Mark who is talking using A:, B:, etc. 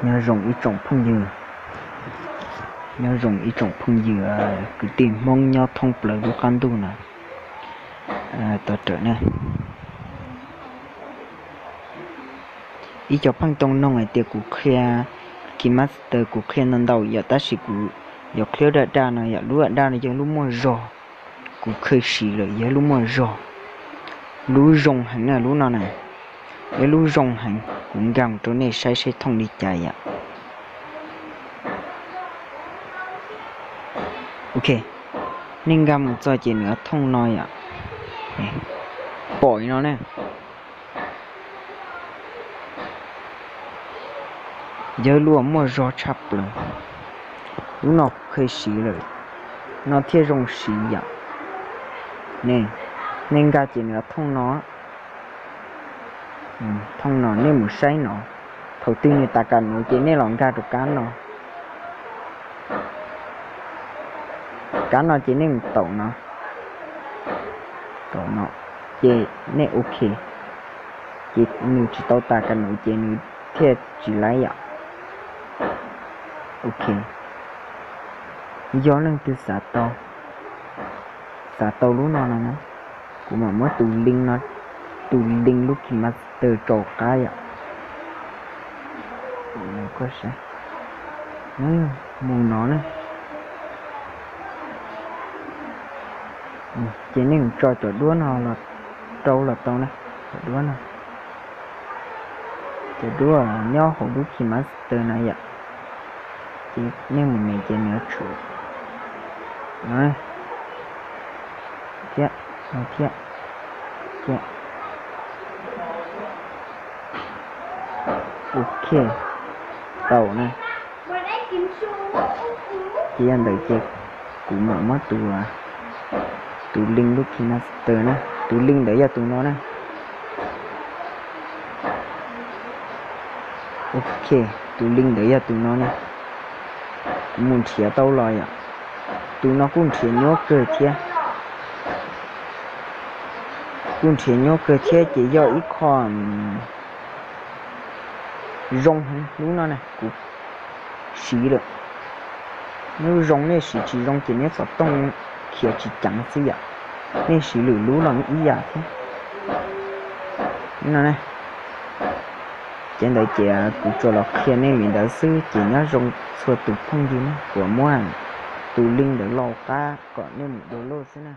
A: nhớ rồng ít trồng phong dừa, nhớ rồng ít trồng phong dừa cứ tìm mong nhau thông bờ lúc can tu nè, tao trở nè, ít cho phong tông nông ấy tiệc cụ kia, khi master cụ kia nông đầu giờ ta chỉ cụ, giờ kia đã đa này giờ lúa đa này giờ lúa mua rò, cụ khơi xì rồi giờ lúa mua rò, lúa rồng hành là lúa nào này, giờ lúa rồng hành cũng gần chỗ này sai thông đi chạy ạ. Ok, nên găm một cho chị nữa thông nói ạ. Bổi nó nè. Giờ luôn mua rau chắp rồi. Lúc nào khơi xí rồi. Nó thiết rong xí ạ. Nè, nên gà chị nữa thông nó. Thông nó nên một say nó. Thầu tiên như ta cần nó chị nên lòng gà được cá nó. Cá nó chỉ nên một tổ nó chị nên ok chị nếu chỉ tao ta cần nói chị nếu thiệt chỉ lấy ạ. Ok gió lên từ xả tàu lúc nào nè cũng mà mới tụ linh lúc khi master trò cái ạ. Này có sẽ mù nó này chỉ nên cho đua nào là trâu là tao này đua nào cho đua nhau hậu lúc khi master này ạ. Chỉ nên mình này chỉ nhớ chủ đấy kia ok tàu này chỉ ăn đợi chết cũng mở mất tụ linh lúc khi master nè, tụ linh đấy là tụ nó nè. Ok tụ linh đấy là tụ nó nè, muốn chia tao lại ạ. Tụ nó cũng chia nhớ cơ chia, cũng chia nhớ cơ chia chỉ do ít còn rong hơn lúc nó nè cũng xí được. Nếu rong này xí chỉ rong chỉ nên phải tông kia chỉ chẳng gì ạ. Nên xí lử lú là ý ạ thế. Nó này trên đây chị cũng cho là kia nên mình đã sư chỉ nhớ rong xua tụ phong gì nữa của mua hàng tụ linh để lò cá còn nên một đồ lô thế này.